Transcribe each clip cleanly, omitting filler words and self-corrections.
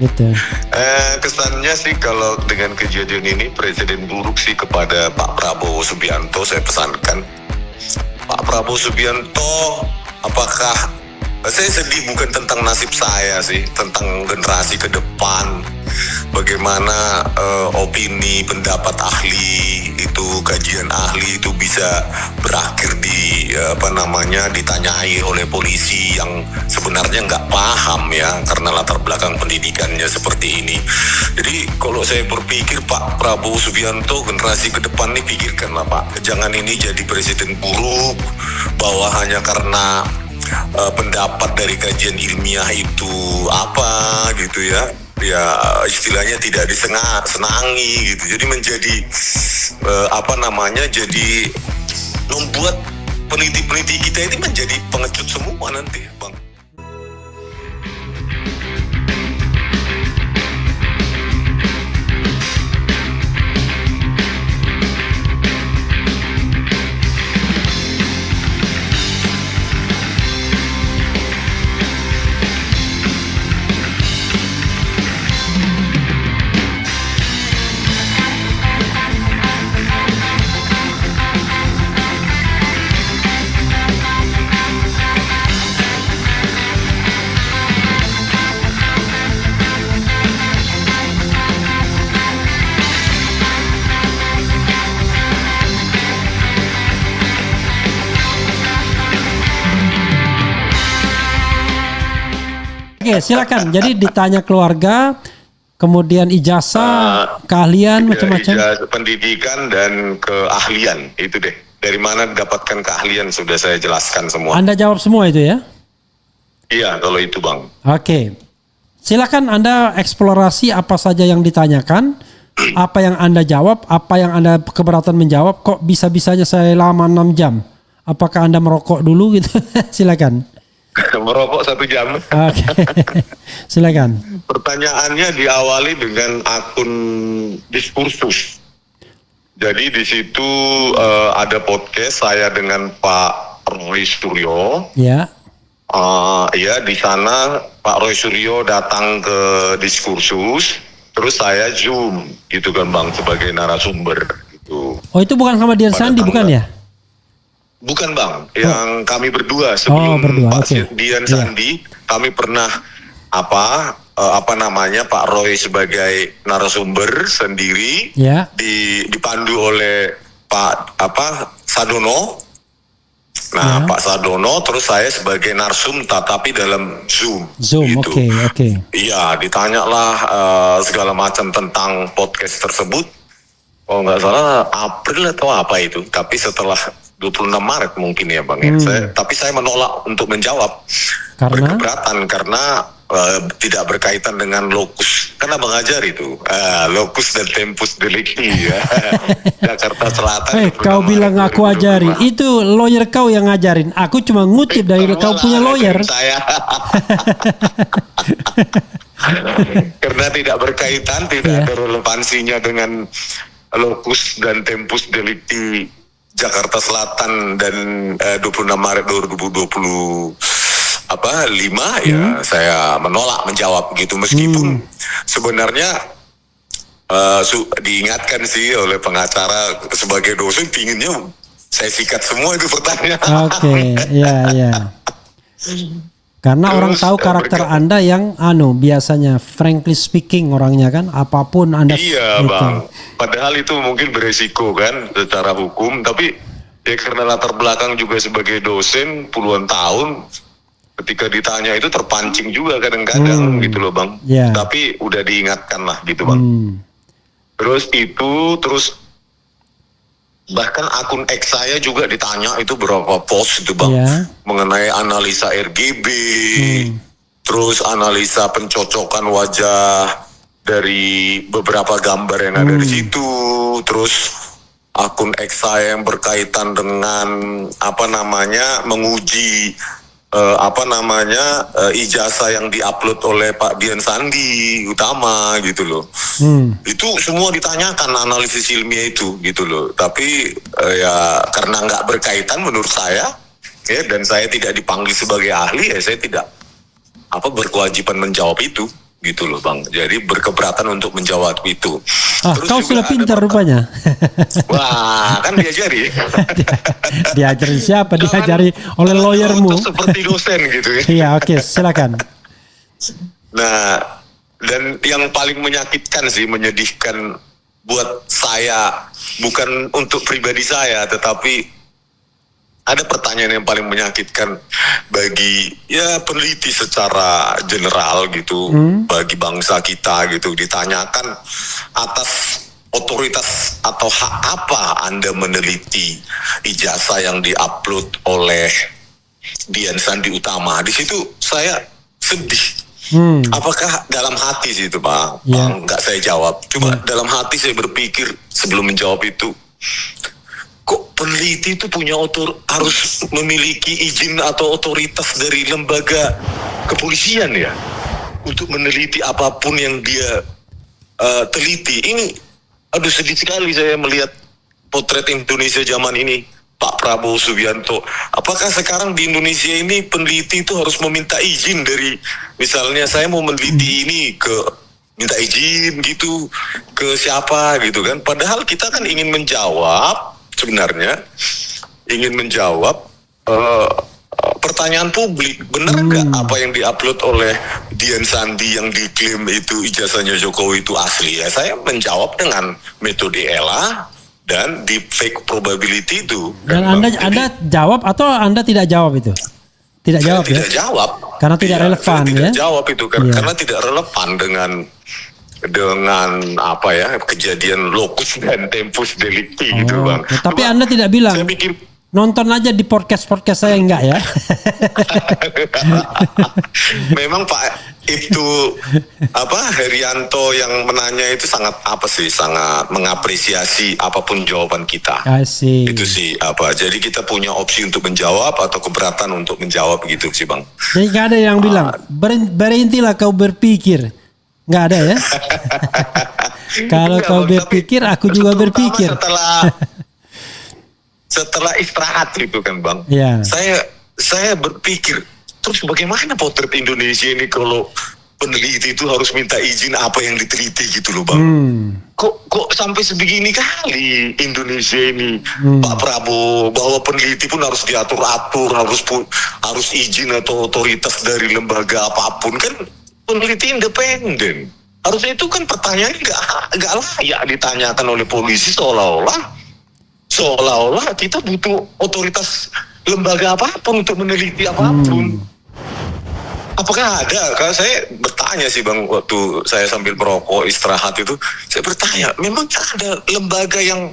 gitu. Kesannya sih kalau dengan kejadian ini presiden buruk sih kepada Pak Prabowo Subianto. Saya pesankan Pak Prabowo Subianto, apakah saya sedih bukan tentang nasib saya sih, tentang generasi ke depan, bagaimana opini, pendapat ahli itu, kajian ahli itu bisa berakhir di ditanyai oleh polisi yang sebenarnya nggak paham ya, karena latar belakang pendidikannya seperti ini. Jadi kalau saya berpikir Pak Prabowo Subianto, generasi ke depan nih, pikirkanlah Pak, jangan ini jadi presiden buruk bahwa hanya karena pendapat dari kajian ilmiah itu apa gitu ya istilahnya tidak disenangi gitu. Jadi menjadi jadi membuat peneliti-peneliti kita ini menjadi pengecut semua nanti, Bang. Oke, silakan. Jadi ditanya keluarga, kemudian ijazah, keahlian, macam-macam. Ijazah, pendidikan dan keahlian itu deh. Dari mana dapatkan keahlian sudah saya jelaskan semua. Anda jawab semua itu ya? Iya, kalau itu Bang. Oke. Silakan Anda eksplorasi apa saja yang ditanyakan, apa yang Anda jawab, apa yang Anda keberatan menjawab. Kok bisa-bisanya saya lama 6 jam? Apakah Anda merokok dulu gitu? Silakan. Merokok 1 jam. Oke. Silakan. Pertanyaannya diawali dengan akun diskursus. Jadi di situ ada podcast saya dengan Pak Roy Suryo. Ya. Di sana Pak Roy Suryo datang ke diskursus, terus saya Zoom gitu kan Bang sebagai narasumber gitu. Oh, itu bukan sama Dian Sandi bukan ya? Bukan Bang, yang kami berdua sebelum Pak Dian Sandi, kami pernah Pak Roy sebagai narasumber sendiri, dipandu oleh Pak Sadono. Nah, Pak Sadono, terus saya sebagai narsum tapi dalam Zoom. Gitu. Oke. Iya, ditanyalah segala macam tentang podcast tersebut. Oh nggak salah April atau apa itu, tapi setelah 26 Maret mungkin ya Bang. Tapi saya menolak untuk menjawab. Berkeberatan karena tidak berkaitan dengan lokus. Karena mengajar itu lokus dan tempus delicti ya. Jakarta Selatan. Kau bilang aku ajari. Itu lawyer kau yang ngajarin. Aku cuma ngutip dari kau punya lawyer. Saya. Karena tidak berkaitan, tidak ada relevansinya dengan lokus dan tempus delicti Jakarta Selatan dan 26 Maret 2025 ya saya menolak menjawab gitu, meskipun sebenarnya diingatkan sih oleh pengacara sebagai dosen pinginnya saya sikat semua itu pertanyaan. Oke, ya. Karena orang tahu karakter Anda yang biasanya frankly speaking orangnya kan, apapun Anda. Iya Bang, padahal itu mungkin beresiko kan secara hukum, tapi ya karena latar belakang juga sebagai dosen puluhan tahun, ketika ditanya itu terpancing juga kadang-kadang gitu loh Bang. Tapi udah diingatkan lah gitu Bang. Terus bahkan akun X saya juga ditanya itu berapa post itu Bang, mengenai analisa RGB, terus analisa pencocokan wajah dari beberapa gambar yang ada di situ, terus akun X saya yang berkaitan dengan menguji ijazah yang diupload oleh Pak Dian Sandi Utama gitu loh. Itu semua ditanyakan analisis ilmiah itu gitu loh. Tapi ya karena nggak berkaitan menurut saya ya, dan saya tidak dipanggil sebagai ahli ya, saya tidak berkewajiban menjawab itu gitu loh Bang. Jadi berkeberatan untuk menjawab itu. Terus Kau juga sudah ada pintar rupanya. Wah, kan diajari. Diajari siapa? Jangan- Diajari oleh jangan lawyermu. untuk seperti dosen gitu ya. Iya, oke, silakan. Nah, dan yang paling menyakitkan sih, menyedihkan buat saya, bukan untuk pribadi saya, tetapi ada pertanyaan yang paling menyakitkan bagi ya peneliti secara general gitu, bagi bangsa kita gitu, ditanyakan atas otoritas atau hak apa Anda meneliti ijazah yang diupload oleh Dian Sandi Utama. Di situ saya sedih. Apakah dalam hati sih itu Bang? Ya. Bang, nggak saya jawab. Cuma dalam hati saya berpikir sebelum menjawab itu, kok peneliti itu punya harus memiliki izin atau otoritas dari lembaga kepolisian ya untuk meneliti apapun yang dia teliti. Ini aduh, sedih sekali saya melihat potret Indonesia zaman ini, Pak Prabowo Subianto. Apakah sekarang di Indonesia ini peneliti itu harus meminta izin dari, misalnya saya mau meneliti ini minta izin gitu ke siapa gitu kan? Padahal kita kan ingin menjawab, sebenarnya ingin menjawab pertanyaan publik, benar nggak apa yang diupload oleh Dian Sandi yang diklaim itu ijazahnya Jokowi itu asli? Ya saya menjawab dengan metode ELA dan deepfake probability itu. Dan Anda jawab atau Anda tidak jawab itu? Tidak Saya jawab ya? tidak jawab Karena tidak Iya, relevan saya tidak ya? jawab itu Iya. karena tidak relevan dengan apa ya, kejadian locus dan tempus delicti gitu Bang. Oke. Tapi Cuma Anda tidak bilang, saya pikir nonton aja di podcast saya enggak ya? memang Pak itu Herianto yang menanya itu sangat sangat mengapresiasi apapun jawaban kita. Kasih. Itu sih jadi kita punya opsi untuk menjawab atau keberatan untuk menjawab gitu sih Bang. Jadi nggak ada yang bilang berhentilah kau berpikir, nggak ada ya? Kalau Enggak, kau Bang, berpikir, tapi aku juga terutama berpikir. setelah istirahat itu kan Bang, Ya. saya berpikir terus bagaimana potret Indonesia ini kalau peneliti itu harus minta izin apa yang diteliti gitu loh Bang. Kok sampai sebegini kali Indonesia ini Pak Prabowo, bahwa peneliti pun harus diatur-atur, harus izin atau otoritas dari lembaga apapun. Kan peneliti independen. Harusnya itu kan pertanyaan nggak layak ditanyakan oleh polisi, seolah-olah kita butuh otoritas lembaga apapun untuk meneliti apapun. Apakah ada? Kalau saya bertanya sih Bang, waktu saya sambil merokok istirahat itu, saya bertanya, memang ada lembaga yang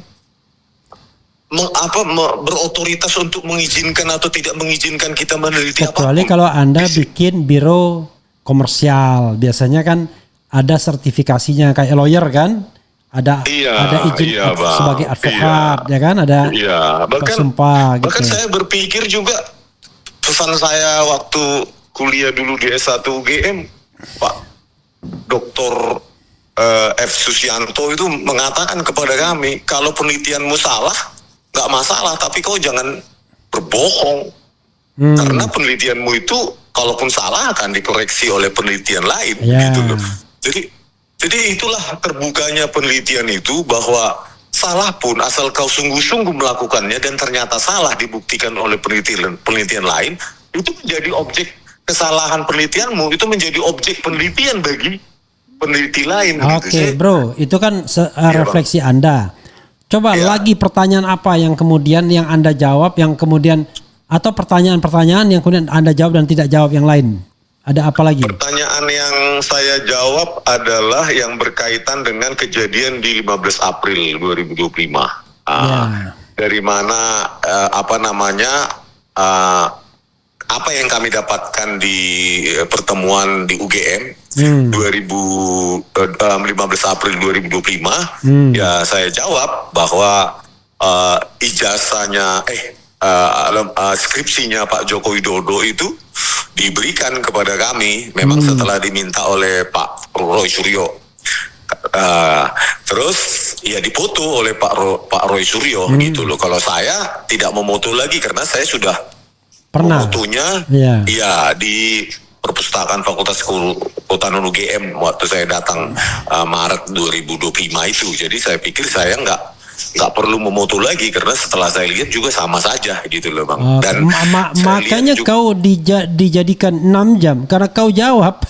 berotoritas untuk mengizinkan atau tidak mengizinkan kita meneliti Kecuali apapun? kalau Anda bikin biro komersial, biasanya kan ada sertifikasinya kayak lawyer kan? Ada izin Bang. sebagai advokat, ya kan? Ada sumpah gitu. Bahkan saya berpikir juga, pesan saya waktu kuliah dulu di S1 UGM, Pak Dr. F. Susianto itu mengatakan kepada kami, kalau penelitianmu salah, nggak masalah, tapi kau jangan berbohong. Karena penelitianmu itu, kalaupun salah akan dikoreksi oleh penelitian lain. Gitu loh. Jadi itulah terbukanya penelitian itu, bahwa salah pun asal kau sungguh-sungguh melakukannya dan ternyata salah dibuktikan oleh penelitian lain, itu menjadi objek kesalahan penelitianmu, itu menjadi objek penelitian bagi peneliti lain. Oke, bro, itu kan refleksi Anda. Coba lagi pertanyaan apa yang kemudian yang Anda jawab, yang kemudian atau pertanyaan-pertanyaan yang kemudian Anda jawab dan tidak jawab yang lain. Ada apa lagi? Pertanyaan yang saya jawab adalah yang berkaitan dengan kejadian di 15 April 2025. Dari mana apa yang kami dapatkan di pertemuan di UGM 15 April 2025, ya saya jawab bahwa skripsinya Pak Joko Widodo itu diberikan kepada kami memang setelah diminta oleh Pak Roy Suryo. Terus ya dipoto oleh Pak Roy Suryo gitu loh. Kalau saya tidak memoto lagi karena saya sudah pernah memotonya di perpustakaan Fakultas Kehutanan UGM waktu saya datang Maret 2025 itu. Jadi saya pikir saya nggak perlu memoto lagi karena setelah saya lihat juga sama saja gitu loh Bang. Dan makanya kau dijadikan 6 jam karena kau jawab.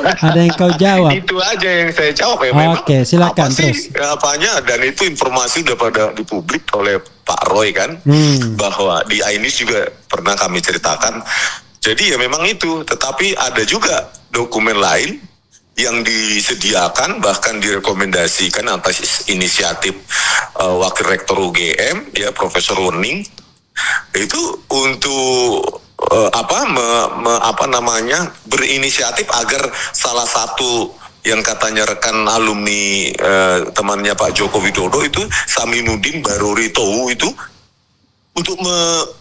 Ada yang kau jawab. Itu aja yang saya jawab ya. Memang Oke, silakan apa sih, terus. apanya, dan itu informasi udah pada dipublik oleh Pak Roy kan, bahwa di Ainis juga pernah kami ceritakan. Jadi ya memang itu, tetapi ada juga dokumen lain yang disediakan bahkan direkomendasikan atas inisiatif Wakil Rektor UGM ya Profesor Wening itu untuk berinisiatif agar salah satu yang katanya rekan alumni temannya Pak Joko Widodo itu Saminuddin Barori Towu itu untuk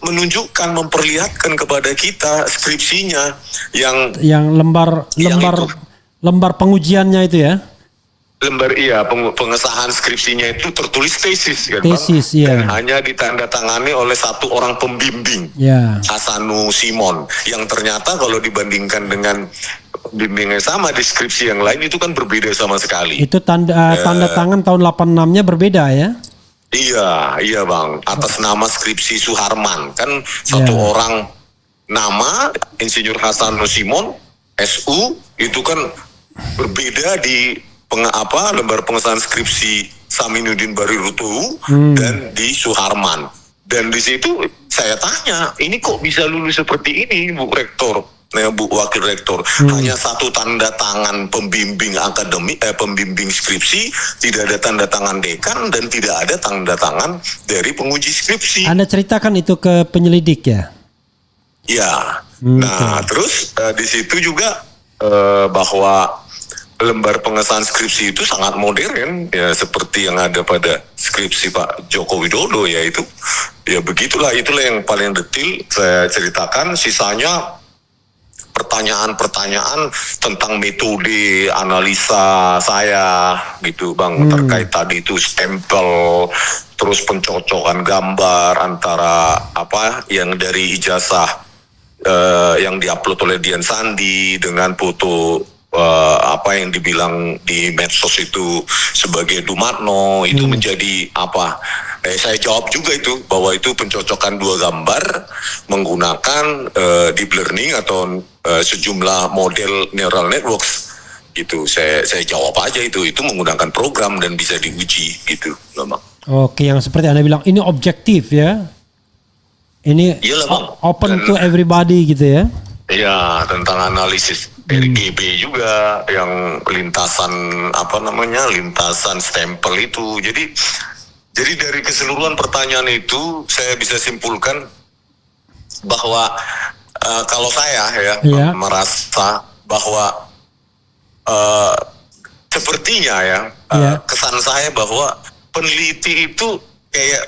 menunjukkan, memperlihatkan kepada kita skripsinya yang lembar pengujiannya itu ya. Pengesahan skripsinya itu tertulis tesis kan tesis, Bang? Iya. Dan hanya ditandatangani oleh satu orang pembimbing, ya. Hasanu Simon, yang ternyata kalau dibandingkan dengan pembimbing yang sama di skripsi yang lain itu kan berbeda sama sekali. Itu tanda tangan tahun 86-nya berbeda ya. Iya Bang, atas nama skripsi Suharman kan satu orang nama Insinyur Hasanu Simon SU itu kan berbeda di lembar pengesahan skripsi Saminuddin Barirutu dan di Suharman. Dan di situ saya tanya, ini kok bisa lulus seperti ini Bu Rektor, Bu Wakil Rektor? Hanya satu tanda tangan pembimbing akademik, pembimbing skripsi, tidak ada tanda tangan dekan dan tidak ada tanda tangan dari penguji skripsi. Anda ceritakan itu ke penyelidik ya? Ya. Nah, terus di situ juga bahwa lembar pengesahan skripsi itu sangat modern ya, seperti yang ada pada skripsi Pak Joko Widodo ya itu. Ya begitulah, itulah yang paling detail saya ceritakan. Sisanya pertanyaan-pertanyaan tentang metode analisa saya gitu Bang, terkait tadi itu stempel, terus pencocokan gambar antara apa yang dari ijazah yang diupload oleh Dian Sandi dengan foto apa yang dibilang di medsos itu sebagai Dumatno itu menjadi apa? Saya jawab juga itu bahwa itu pencocokan dua gambar menggunakan deep learning atau sejumlah model neural networks gitu. Saya jawab aja itu menggunakan program dan bisa diuji gitu, Bang. Oke, yang seperti Anda bilang ini objektif ya. Ini Iyalah, Bang. Open to everybody gitu ya. Ya, tentang analisis RGB juga yang lintasan lintasan stempel itu. Jadi dari keseluruhan pertanyaan itu saya bisa simpulkan bahwa kalau saya merasa bahwa sepertinya kesan saya bahwa peneliti itu kayak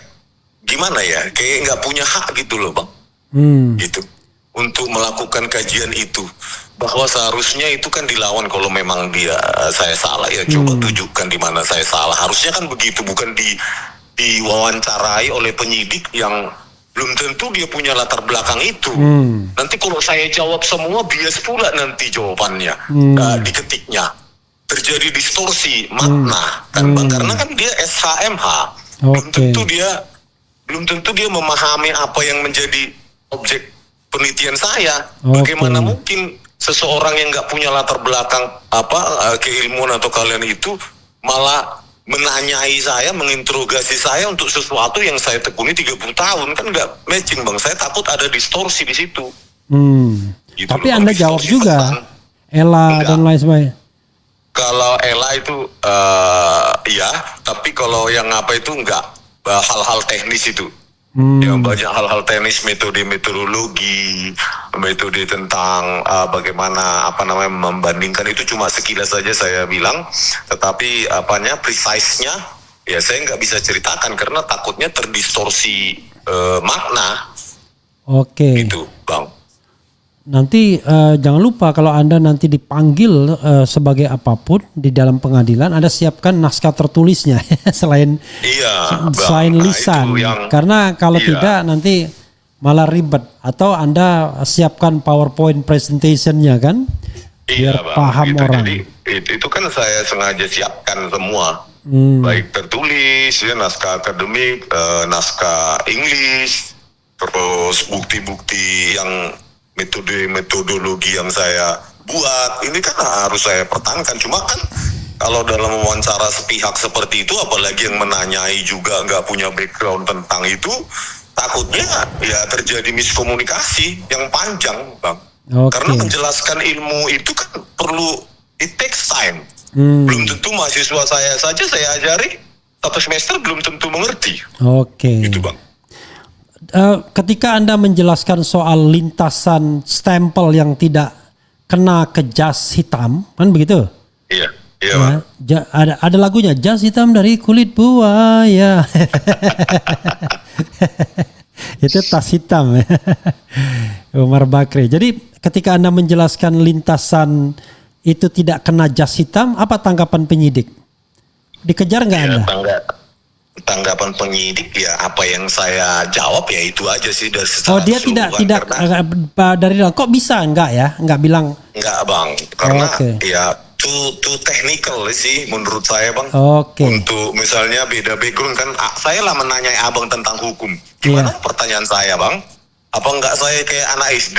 gimana ya, kayak nggak punya hak gitu loh Bang, gitu untuk melakukan kajian itu, bahwa seharusnya itu kan dilawan kalau memang saya salah ya coba tunjukkan di mana saya salah, harusnya kan begitu, bukan diwawancarai oleh penyidik yang belum tentu dia punya latar belakang itu. Nanti kalau saya jawab semua bias pula nanti jawabannya diketiknya, terjadi distorsi makna kan Bang, karena kan dia SHMH, belum tentu dia memahami apa yang menjadi objek penelitian saya. Bagaimana mungkin seseorang yang nggak punya latar belakang keilmuan atau kalian itu malah menanyai saya, menginterogasi saya untuk sesuatu yang saya tekuni 30 tahun, kan nggak matching Bang. Saya takut ada distorsi di situ. Gitu. Tapi Anda jawab juga Ella dan lain sebagainya. Kalau Ella itu ya, tapi kalau yang apa itu enggak, hal-hal teknis itu. Yang banyak hal-hal teknis, metodologi, metode tentang bagaimana membandingkan itu cuma sekilas saja saya bilang, tetapi precise-nya ya saya nggak bisa ceritakan karena takutnya terdistorsi makna. Oke. Gitu, Bang. Nanti jangan lupa kalau Anda nanti dipanggil sebagai apapun di dalam pengadilan, Anda siapkan naskah tertulisnya selain lisan. Karena kalau tidak nanti malah ribet. Atau Anda siapkan PowerPoint presentation-nya kan? Biar Bang. paham orang. Jadi itu kan saya sengaja siapkan semua. Baik tertulis, ya, naskah akademik, naskah English, terus bukti-bukti yang metodologi yang saya buat. Ini kan harus saya pertahankan. Cuma kan kalau dalam wawancara sepihak seperti itu, apalagi yang menanyai juga nggak punya background tentang itu, takutnya ya terjadi miskomunikasi yang panjang, Bang. Karena menjelaskan ilmu itu kan perlu, it takes time. Belum tentu mahasiswa saya saja saya ajari 1 semester belum tentu mengerti. Gitu, Bang. Ketika Anda menjelaskan soal lintasan stempel yang tidak kena ke jas hitam, kan begitu? Iya, Bang. Ada lagunya, jas hitam dari kulit buaya. Itu tas hitam. Umar Bakri. Jadi ketika Anda menjelaskan lintasan itu tidak kena jas hitam, apa tanggapan penyidik? Dikejar nggak Anda? Tanggapan penyidik ya apa yang saya jawab ya itu aja sih dari secara dia tidak dari dalam. Kok bisa enggak ya? Enggak bilang. Enggak, Bang. Karena ya too technical sih menurut saya, Bang. Untuk misalnya beda background kan, saya lah menanyai Abang tentang hukum. Gimana pertanyaan saya, Bang? Apa enggak saya kayak anak SD?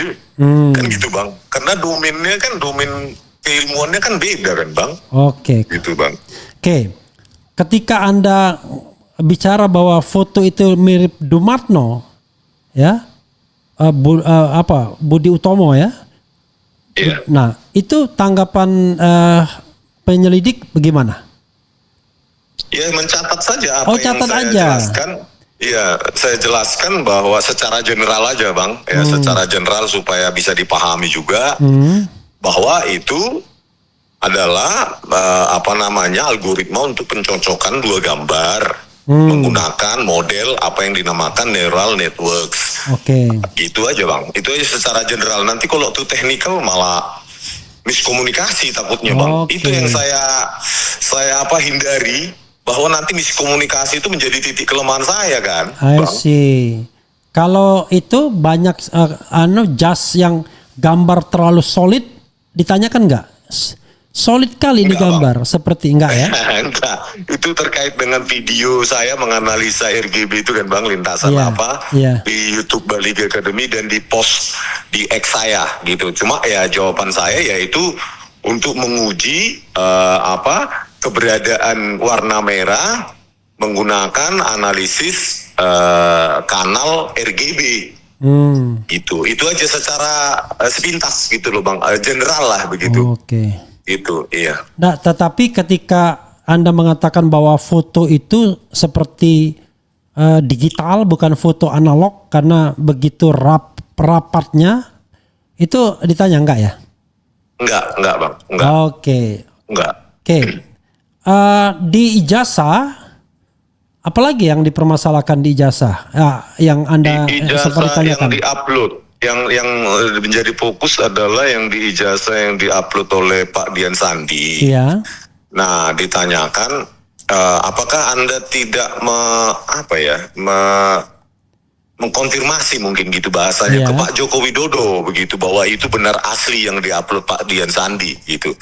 Kan gitu, Bang. Karena domainnya kan domain keilmuannya kan beda kan, Bang. Gitu, Bang. Ketika Anda bicara bahwa foto itu mirip Dumartno, ya, Budi Utomo, ya. Iya. Nah, itu tanggapan penyelidik bagaimana? Ya mencatat saja apa yang saya jelaskan. Iya, saya jelaskan bahwa secara general aja, Bang. Ya, secara general supaya bisa dipahami juga. Bahwa itu adalah algoritma untuk pencocokan 2 gambar menggunakan model apa yang dinamakan neural networks. Gitu aja, Bang. Itu aja secara general. Nanti kalau tuh technical malah miskomunikasi takutnya, Bang. Itu yang saya hindari, bahwa nanti miskomunikasi itu menjadi titik kelemahan saya kan, Bang. Kalau itu banyak jas yang gambar terlalu solid, ditanyakan nggak? Solid kali ini gambar, Bang. Seperti enggak ya? Enggak, itu terkait dengan video saya menganalisa RGB itu kan, Bang, lintasan di YouTube Bali Academy dan di post di X saya gitu. Cuma ya jawaban saya yaitu untuk menguji keberadaan warna merah menggunakan analisis kanal RGB. Itu aja secara sepintas gitu loh, Bang, general lah begitu. Itu iya. Nah, tetapi ketika Anda mengatakan bahwa foto itu seperti digital bukan foto analog karena begitu rapatnya, itu ditanya enggak ya? Enggak, Bang. Enggak. Enggak. Di ijazah, apalagi yang dipermasalahkan di ijazah? Yang Anda sempat ditanyakan. Yang diupload, yang menjadi fokus adalah yang di ijazah yang diupload oleh Pak Dian Sandi. Iya. Nah, ditanyakan apakah Anda tidak mengkonfirmasi mungkin gitu bahasanya ke Pak Joko Widodo begitu, bahwa itu benar asli yang diupload Pak Dian Sandi gitu.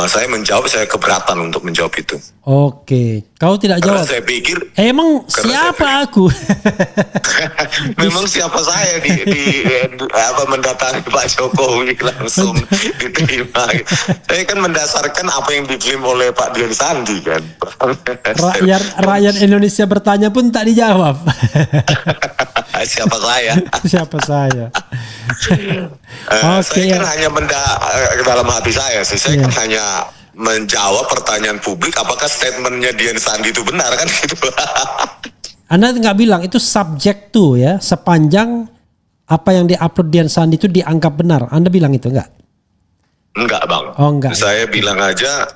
Saya menjawab, saya keberatan untuk menjawab itu. Kau tidak jawab. Karena saya pikir emang siapa aku? Memang siapa saya di mendatangi Pak Jokowi langsung diterima. Saya kan mendasarkan apa yang diklaim oleh Pak Dian Sandi kan. Rakyat Indonesia bertanya pun tak dijawab. Siapa saya? Siapa saya? Saya kan hanya dalam hati saya sih. Saya kan hanya menjawab pertanyaan publik, apakah statementnya Dian Sandi itu benar kan gitu. Anda nggak bilang itu subject to ya, sepanjang apa yang diupload Dian Sandi itu dianggap benar. Anda bilang itu enggak? Enggak, Bang. Enggak. Saya bilang aja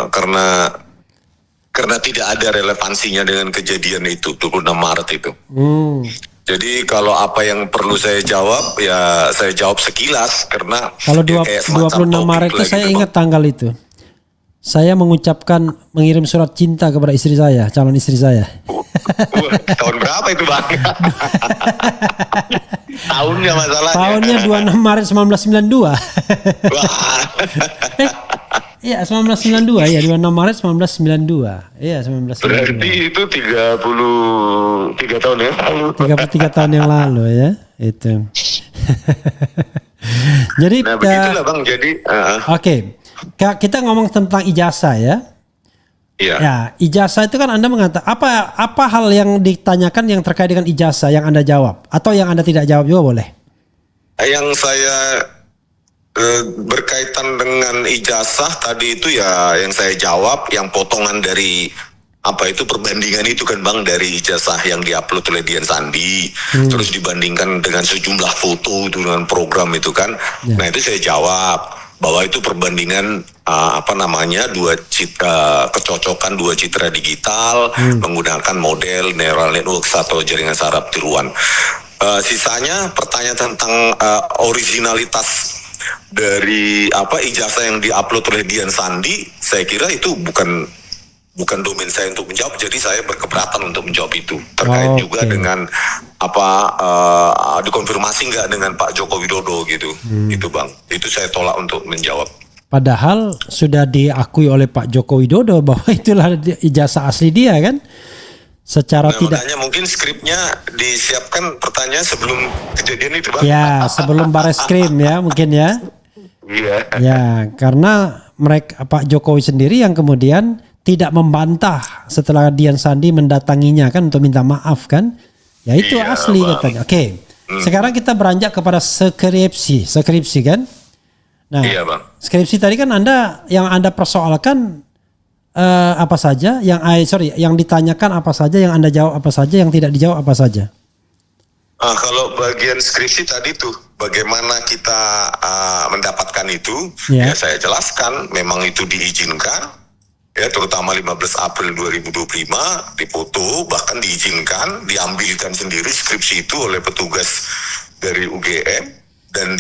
karena tidak ada relevansinya dengan kejadian itu 26 Maret itu. Jadi kalau apa yang perlu saya jawab ya saya jawab sekilas, karena kalau 26 Maret itu saya ingat tanggal itu. Saya mengirim surat cinta kepada istri saya, calon istri saya. Wah, tahun berapa itu Bang? Tahunnya masalahnya. Tahunnya 26 Maret 1992. Wah. Iya 1992 ya 26 Maret 1992. Iya 1992. Berarti itu 33 tahun yang lalu. 33 tahun yang lalu ya itu. Jadi Nah begitulah Bang. Jadi oke. Kita ngomong tentang ijazah ya. iya. Ya, ijazah itu kan Anda mengatakan apa hal yang ditanyakan yang terkait dengan ijazah yang Anda jawab atau yang Anda tidak jawab juga boleh. Yang saya berkaitan dengan ijazah tadi itu ya yang saya jawab yang potongan dari apa itu perbandingan itu kan Bang dari ijazah yang diupload oleh Dian Sandi terus dibandingkan dengan sejumlah foto itu dengan program itu kan. Nah itu saya jawab bahwa itu perbandingan kecocokan dua citra digital menggunakan model neural network atau jaringan saraf tiruan. Sisanya pertanyaan tentang originalitas dari ijazah yang diupload oleh Dian Sandi, saya kira itu bukan domain saya untuk menjawab, jadi saya berkeberatan untuk menjawab itu terkait juga dengan dikonfirmasi nggak dengan Pak Joko Widodo gitu, itu Bang, itu saya tolak untuk menjawab. Padahal sudah diakui oleh Pak Joko Widodo bahwa itulah ijazah asli dia kan, secara tidak. Makanya mungkin skripnya disiapkan pertanyaan sebelum kejadian itu Bang. Ya sebelum Bareskrim ya mungkin ya. Iya. Ya karena Pak Jokowi sendiri yang kemudian tidak membantah setelah Dian Sandi mendatanginya kan untuk minta maaf kan. Ya itu Iya, asli Bang. katanya. Oke. Sekarang kita beranjak kepada skripsi kan. Nah, Iya Bang. skripsi tadi kan yang Anda persoalkan apa saja, yang ditanyakan apa saja, yang Anda jawab apa saja, yang tidak dijawab apa saja. Kalau bagian skripsi tadi tuh bagaimana kita mendapatkan itu, Ya. ya saya jelaskan memang itu diizinkan. Ya, terutama 15 April 2025 dipoto bahkan diizinkan diambilkan sendiri skripsi itu oleh petugas dari UGM dan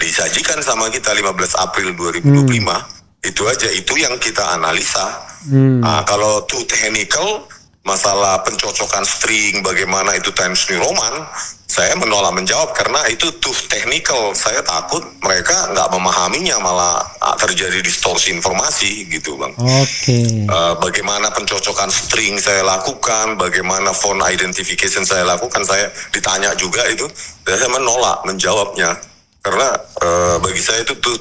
disajikan sama kita 15 April 2025. Itu aja, itu yang kita analisa. Kalau too technical masalah pencocokan string bagaimana itu Times New Roman, saya menolak menjawab karena itu too technical. Saya takut mereka nggak memahaminya, malah terjadi distorsi informasi gitu Bang. Oke. Bagaimana pencocokan string saya lakukan, bagaimana font identification saya lakukan, saya ditanya juga itu, dan saya menolak menjawabnya karena bagi saya itu too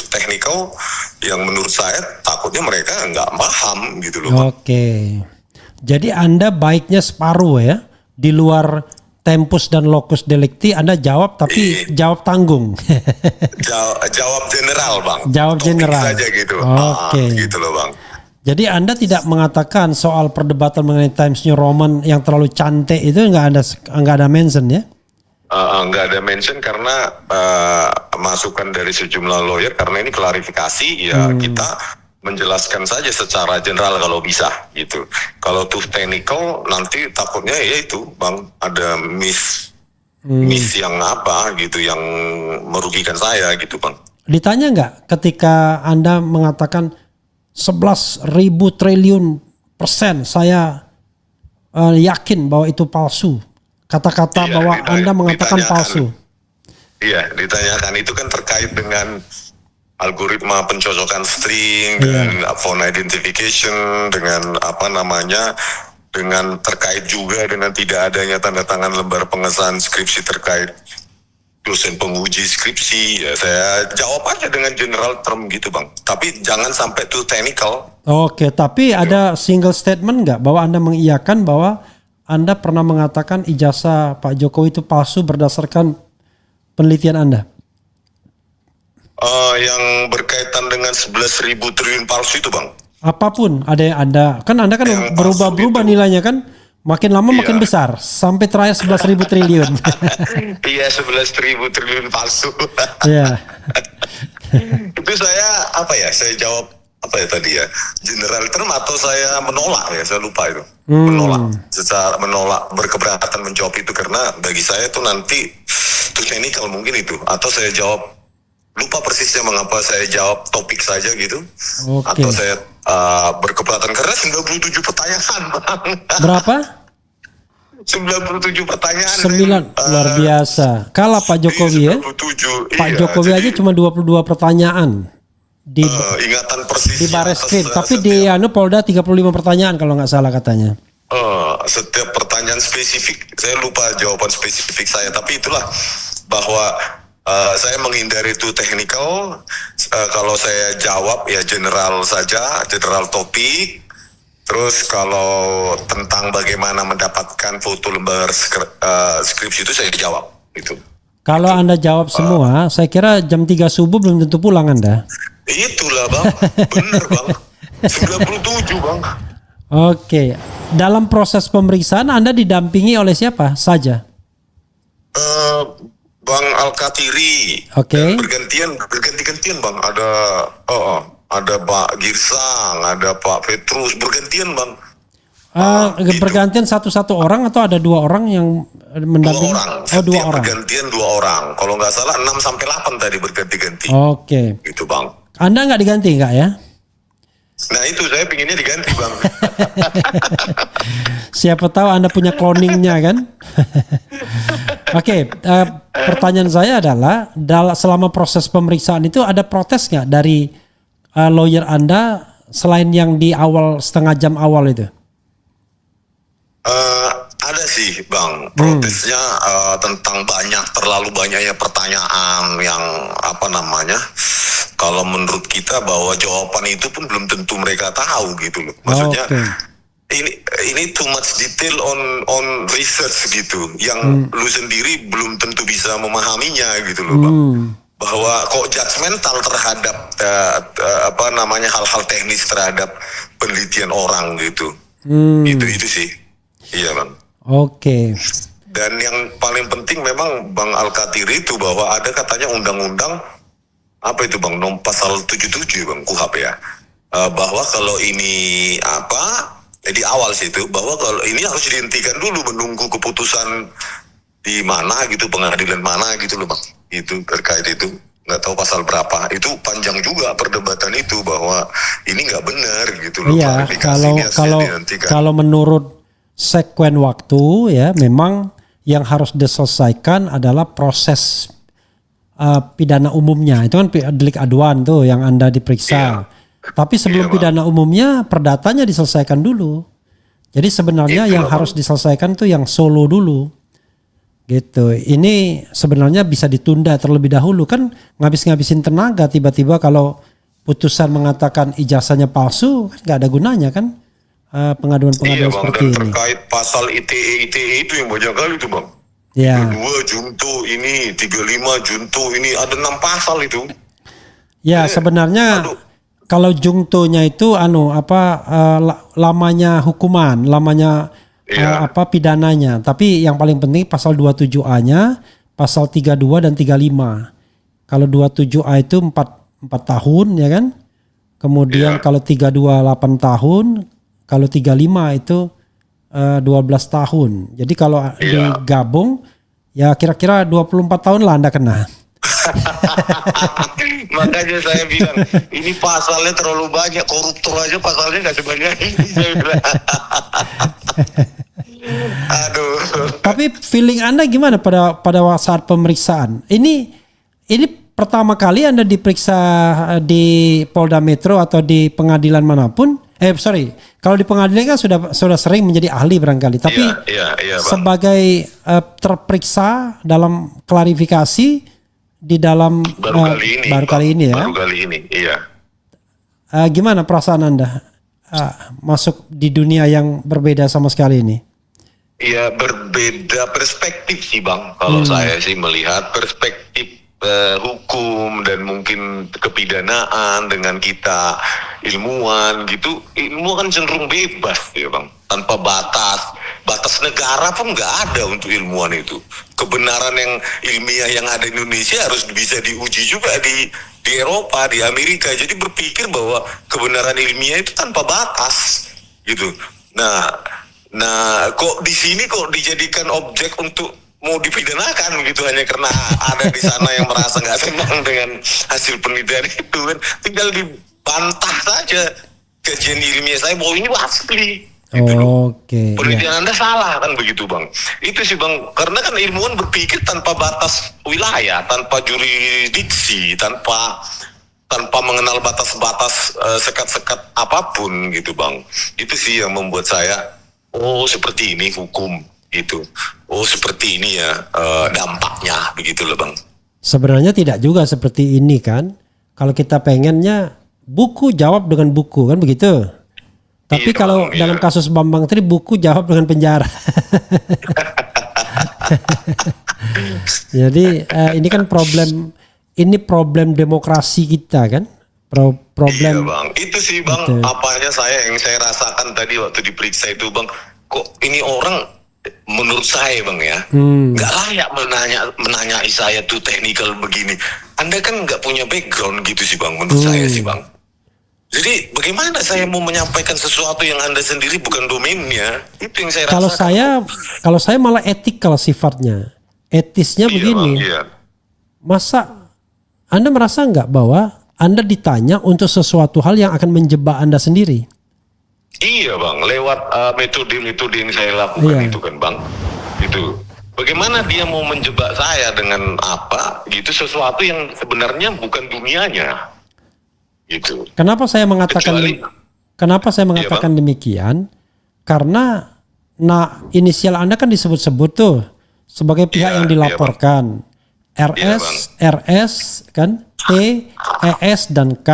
technical yang menurut saya takutnya mereka nggak paham gitu loh Bang. Oke. Jadi Anda baiknya separuh ya, di luar tempus dan locus delicti Anda jawab tapi jawab tanggung. Jawab general Bang. Jawab Topik general. saja gitu. Oke. Gitu loh Bang. Jadi Anda tidak mengatakan soal perdebatan mengenai Times New Roman yang terlalu cantik itu nggak ada mention ya? Nggak ada mention karena masukan dari sejumlah lawyer karena ini klarifikasi ya kita menjelaskan saja secara general kalau bisa gitu. Kalau too technical nanti takutnya ya itu Bang ada miss yang gitu yang merugikan saya gitu Bang. Ditanya nggak ketika Anda mengatakan 11.000 triliun % saya yakin bahwa itu palsu. Kata-kata bahwa Anda mengatakan palsu. Iya, ditanyakan itu kan terkait dengan algoritma pencocokan string, dengan font identification, dengan dengan terkait juga dengan tidak adanya tanda tangan lembar pengesahan skripsi terkait dosen penguji skripsi. Ya saya jawab aja dengan general term gitu Bang. Tapi jangan sampai too technical. Oke, tapi ada single statement nggak bahwa Anda mengiyakan bahwa Anda pernah mengatakan ijazah Pak Jokowi itu palsu berdasarkan penelitian Anda? Yang berkaitan dengan 11.000 triliun palsu itu Bang. Apapun ada yang Anda kan Yang berubah-berubah palsu itu. nilainya kan makin lama makin besar sampai terakhir 11.000 triliun. Iya 11.000 triliun palsu. Iya. Itu saya saya jawab tadi ya general term atau saya menolak ya, saya lupa itu. Menolak berkeberatan menjawab itu karena bagi saya itu nanti too technical mungkin itu, atau saya jawab lupa persisnya mengapa saya jawab topik saja gitu. Oke. Atau saya berkeberatan karena 97 pertanyaan Bang. Berapa? 97 pertanyaan. Luar biasa. Kalah Pak Jokowi ya. 97. Pak Iya, Jokowi jadi, aja cuma 22 pertanyaan di ingatan persis di Bareskrim, tapi di Polda 35 pertanyaan kalau nggak salah katanya. Setiap pertanyaan spesifik, saya lupa jawaban spesifik saya, tapi itulah bahwa saya menghindari itu technical. Kalau saya jawab ya general saja, general topik. Terus kalau tentang bagaimana mendapatkan foto lembar skripsi itu saya jawab itu. Kalau Anda jawab semua, saya kira jam 3 subuh belum tentu pulang Anda. Itulah Bang, bener Bang, 97 Bang. Oke, dalam proses pemeriksaan Anda didampingi oleh siapa saja? Bang Alkatiri. Oke. Berganti-gantian Bang. Ada Pak Girsang, ada Pak Petrus, bergantian Bang. Bergantian satu-satu orang atau ada 2 orang yang mendampingi? 2 orang. Oh, 2 orang. Bergantian 2 orang. Kalau nggak salah 6 sampai 8 tadi berganti-ganti. Oke. Gitu Bang. Anda nggak diganti nggak ya? Nah itu saya pinginnya diganti Bang. Siapa tahu Anda punya cloningnya kan? Oke, pertanyaan saya adalah selama proses pemeriksaan itu ada protes nggak dari lawyer Anda selain yang di awal setengah jam awal itu? Ada sih Bang, protesnya tentang terlalu banyaknya pertanyaan yang kalau menurut kita bahwa jawaban itu pun belum tentu mereka tahu gitu loh. Maksudnya ini too much detail on research gitu, yang lu sendiri belum tentu bisa memahaminya gitu loh Bang. Bahwa kok judgmental terhadap hal-hal teknis terhadap penelitian orang gitu. Itu sih. Iya Bang. Oke. Dan yang paling penting memang Bang Alkatiri itu bahwa ada katanya undang-undang apa itu Bang, pasal 77 Bang KUHP ya. Bahwa kalau ini di awal situ bahwa kalau ini harus dihentikan dulu menunggu keputusan di mana gitu, pengadilan mana gitu loh Bang. Itu terkait itu nggak tahu pasal berapa, itu panjang juga perdebatan itu bahwa ini nggak benar gitu loh. Iya, kalau menurut sekuen waktu ya memang yang harus diselesaikan adalah proses pidana umumnya. Itu kan delik aduan tuh yang Anda diperiksa. Iya. Tapi sebelum pidana umumnya perdatanya diselesaikan dulu. Jadi sebenarnya yang harus diselesaikan tuh yang solo dulu. Gitu. Ini sebenarnya bisa ditunda terlebih dahulu, kan ngabis-ngabisin tenaga tiba-tiba kalau putusan mengatakan ijazahnya palsu kan nggak ada gunanya kan. Pengaduan-pengaduan seperti ini. Terkait pasal ITE itu yang banyak kali itu Bang. Ya. 2 junto ini, 35 junto ini, ada 6 pasal itu. Ya sebenarnya kalau juntonya itu lamanya hukuman, lamanya pidananya. Tapi yang paling penting pasal 27A-nya, pasal 32 dan 35. Kalau 27A itu 4 tahun ya kan. Kemudian kalau 32 8 tahun. Kalau 35 itu 12 tahun. Jadi kalau digabung ya kira-kira 24 tahun lah Anda kena. Makanya saya bilang ini pasalnya terlalu banyak, koruptor aja pasalnya nggak sebanyak ini saya bilang. Aduh. Tapi feeling Anda gimana pada saat pemeriksaan? Ini pertama kali Anda diperiksa di Polda Metro atau di pengadilan manapun? Kalau di pengadilan kan sudah sering menjadi ahli barangkali. Tapi Bang. Sebagai terperiksa dalam klarifikasi di dalam baru kali ini ya. Baru kali ini, iya. Gimana perasaan Anda masuk di dunia yang berbeda sama sekali ini? Iya, berbeda perspektif sih Bang. Kalau saya sih melihat perspektif hukum dan mungkin kepidanaan dengan kita ilmuwan gitu. Ilmu kan cenderung bebas ya Bang, tanpa batas negara pun nggak ada untuk ilmuwan itu. Kebenaran yang ilmiah yang ada di Indonesia harus bisa diuji juga di Eropa, di Amerika. Jadi berpikir bahwa kebenaran ilmiah itu tanpa batas gitu. Nah kok di sini kok dijadikan objek untuk mau dipidanakan gitu hanya karena ada di sana yang merasa nggak senang dengan hasil penelitian itu kan, tinggal dibantah saja kajian ilmiah saya bahwa ini asli gitu loh. Oke. Penelitian Anda salah kan begitu Bang. Itu sih Bang, karena kan ilmuwan berpikir tanpa batas wilayah, tanpa jurisdiksi, tanpa mengenal batas-batas sekat-sekat apapun gitu Bang. Itu sih yang membuat saya, oh seperti ini hukum gitu. Oh seperti ini ya dampaknya begitu loh Bang. Sebenarnya tidak juga seperti ini kan. Kalau kita pengennya buku jawab dengan buku kan begitu. Tapi Iya, kalau Bang, dalam iya. kasus Bambang Tri buku jawab dengan penjara. Jadi ini kan problem demokrasi kita kan. Iya Problem Bang, itu sih Bang, Betul. apanya yang saya rasakan tadi waktu diperiksa itu Bang, kok ini orang menurut saya Bang ya, nggak layak menanyai saya tuh technical begini. Anda kan nggak punya background gitu sih Bang, menurut saya sih Bang. Jadi bagaimana saya mau menyampaikan sesuatu yang Anda sendiri bukan domainnya? Itu yang saya kalau rasakan. kalau saya malah etikal sifatnya. Etisnya Iya, begini. Bang, iya. Masa Anda merasa nggak bahwa Anda ditanya untuk sesuatu hal yang akan menjebak Anda sendiri? Iya Bang, lewat metode-metode yang saya lakukan Iya. itu kan Bang, itu. Bagaimana dia mau menjebak saya dengan apa gitu, sesuatu yang sebenarnya bukan dunianya, gitu. Kenapa saya mengatakan demikian? Karena inisial Anda kan disebut-sebut tuh sebagai pihak Iya, yang dilaporkan. RS kan, T, ES dan K.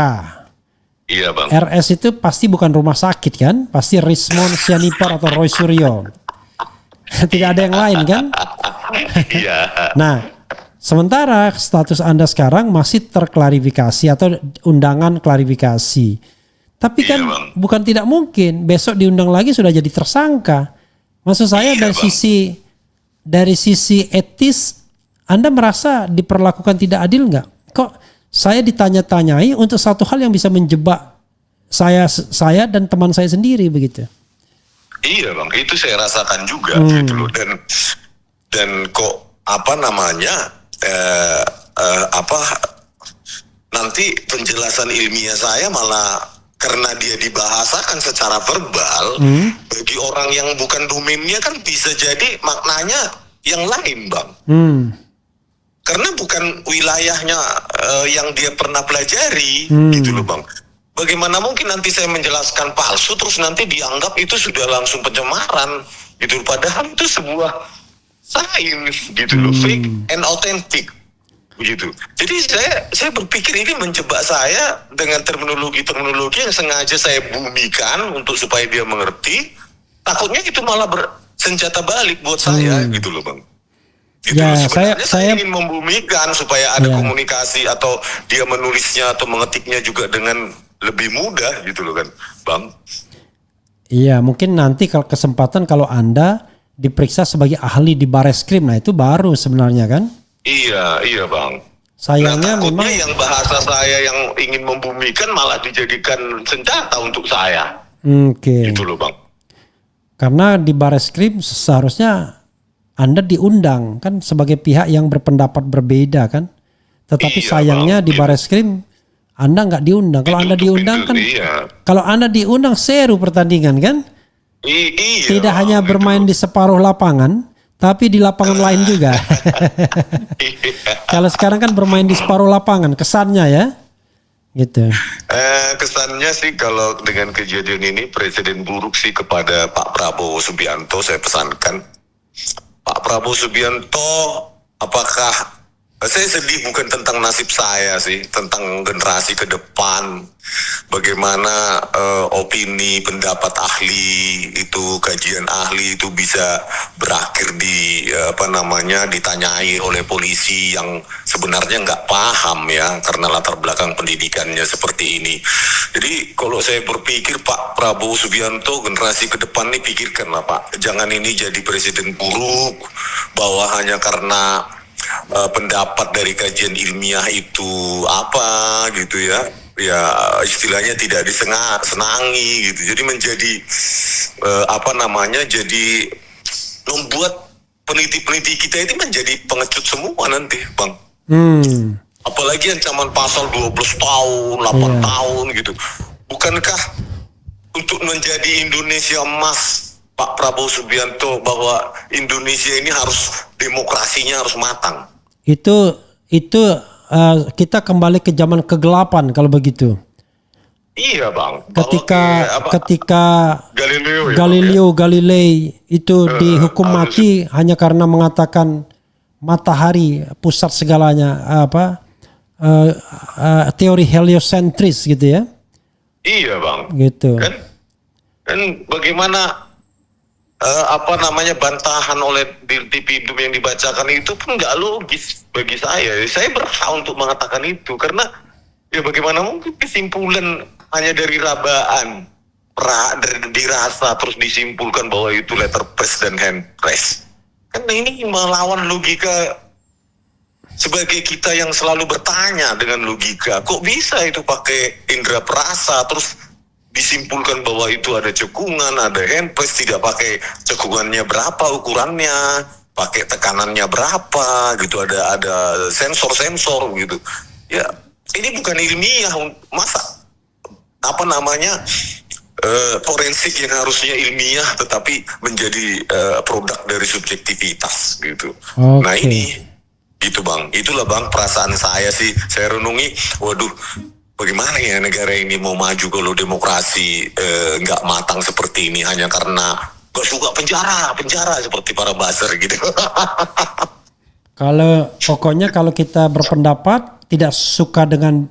Iya Bang. RS itu pasti bukan rumah sakit kan? Pasti Rismond Sianipar atau Roy Suryo. Tidak ada yang lain kan? Iya. Nah, sementara status Anda sekarang masih terklarifikasi atau undangan klarifikasi. Tapi kan Iya, Bang. bukan tidak mungkin besok diundang lagi sudah jadi tersangka. Maksud saya Iya, Bang. dari sisi etis Anda merasa diperlakukan tidak adil nggak? Kok saya ditanya-tanyai untuk satu hal yang bisa menjebak saya dan teman saya sendiri begitu? Iya Bang, itu saya rasakan juga gitu loh, dan kok apa namanya nanti penjelasan ilmiah saya malah karena dia dibahasakan secara verbal bagi orang yang bukan domainnya kan bisa jadi maknanya yang lain Bang. Karena bukan wilayahnya yang dia pernah pelajari gitu loh Bang. Bagaimana mungkin nanti saya menjelaskan palsu terus nanti dianggap itu sudah langsung pencemaran gitu, padahal itu sebuah sains gitu loh, fake and authentic begitu. Jadi saya berpikir ini menjebak saya dengan terminologi yang sengaja saya bumikan untuk supaya dia mengerti. Takutnya itu malah bersenjata balik buat saya gitu loh Bang. Gitu Ya, loh. Sebenarnya saya saya- ingin membumikan supaya ada Ya. komunikasi atau dia menulisnya atau mengetiknya juga dengan lebih mudah gitu loh kan Bang. Iya, mungkin nanti kalau kesempatan kalau Anda diperiksa sebagai ahli di Bareskrim, nah itu baru sebenarnya kan? Iya Bang. Sayangnya Nah, takutnya memang yang bahasa saya yang ingin membumikan malah dijadikan senjata untuk saya oke. gitu loh Bang. Karena di Bareskrim seharusnya Anda diundang kan sebagai pihak yang berpendapat berbeda kan? Tetapi Iya, sayangnya Bang. di Bareskrim Anda nggak diundang. Kalau Anda Ditutup diundang pintu, kan, iya. kalau Anda diundang seru pertandingan kan? Iya. Tidak Bang, hanya gitu bermain loh. di separuh lapangan, tapi di lapangan lain juga. Iya. Kalau sekarang kan bermain di separuh lapangan, kesannya ya, gitu. Kesannya sih kalau dengan kejadian ini presiden buruk sih kepada Pak Prabowo Subianto. Saya pesankan Pak Prabowo Subianto, apakah saya sedih bukan tentang nasib saya sih, tentang generasi ke depan, bagaimana opini pendapat ahli itu, kajian ahli itu bisa berakhir di ditanyai oleh polisi yang sebenarnya nggak paham ya karena latar belakang pendidikannya seperti ini. Jadi kalau saya berpikir Pak Prabowo Subianto generasi ke depan nih, pikirkanlah Pak, jangan ini jadi presiden buruk bahwa hanya karena pendapat dari kajian ilmiah itu apa gitu ya istilahnya tidak disenangi gitu, jadi menjadi jadi membuat peneliti-peneliti kita ini menjadi pengecut semua nanti Bang. Apalagi ancaman pasal 12 tahun 8 tahun gitu. Bukankah untuk menjadi Indonesia emas Pak Prabowo Subianto, bahwa Indonesia ini harus demokrasinya harus matang. Itu kita kembali ke zaman kegelapan kalau begitu. Iya bang. Ketika Galileo, Galileo Galilei itu dihukum mati hanya karena mengatakan matahari pusat segalanya, teori heliosentris gitu ya. Iya bang. Gitu. Kan bagaimana bantahan oleh Dirtipidum yang dibacakan itu pun nggak logis bagi saya. Saya berhak untuk mengatakan itu karena ya bagaimana mungkin kesimpulan hanya dari rabaan, dirasa terus disimpulkan bahwa itu letter press dan hand press. Kan ini melawan logika. Sebagai kita yang selalu bertanya dengan logika, kok bisa itu pakai indera perasa terus disimpulkan bahwa itu ada cekungan, ada handpress, tidak pakai cekungannya berapa ukurannya, pakai tekanannya berapa gitu, ada sensor gitu. Ya, ini bukan ilmiah, masa forensik yang harusnya ilmiah tetapi menjadi produk dari subjektivitas gitu. Okay. Nah ini gitu bang, itulah bang perasaan saya sih. Saya renungi, waduh, bagaimana ya negara ini mau maju kalau demokrasi nggak matang seperti ini hanya karena gak suka penjara seperti para buzzer gitu. Pokoknya kalau kita berpendapat tidak suka dengan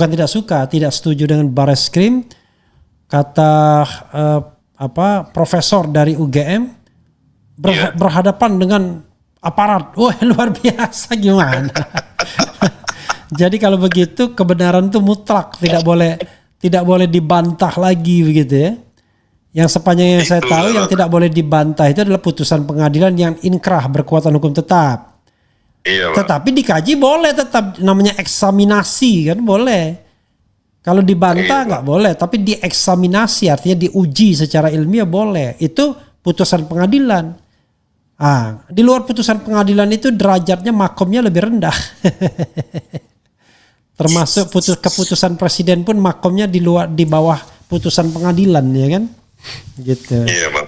tidak setuju dengan Bareskrim, kata profesor dari UGM berhadapan dengan aparat, wah luar biasa gimana. Jadi kalau begitu kebenaran itu mutlak, tidak boleh dibantah lagi begitu ya. Yang sepanjang yang saya tahu yang tidak boleh dibantah itu adalah putusan pengadilan yang inkrah berkekuatan hukum tetap. Iya, tetapi dikaji boleh tetap, namanya eksaminasi kan boleh. Kalau dibantah nggak boleh, tapi dieksaminasi artinya diuji secara ilmiah boleh. Itu putusan pengadilan. Di luar putusan pengadilan itu derajatnya makomnya lebih rendah. Termasuk keputusan presiden pun makomnya di bawah putusan pengadilan ya kan? Gitu. Iya, Bang.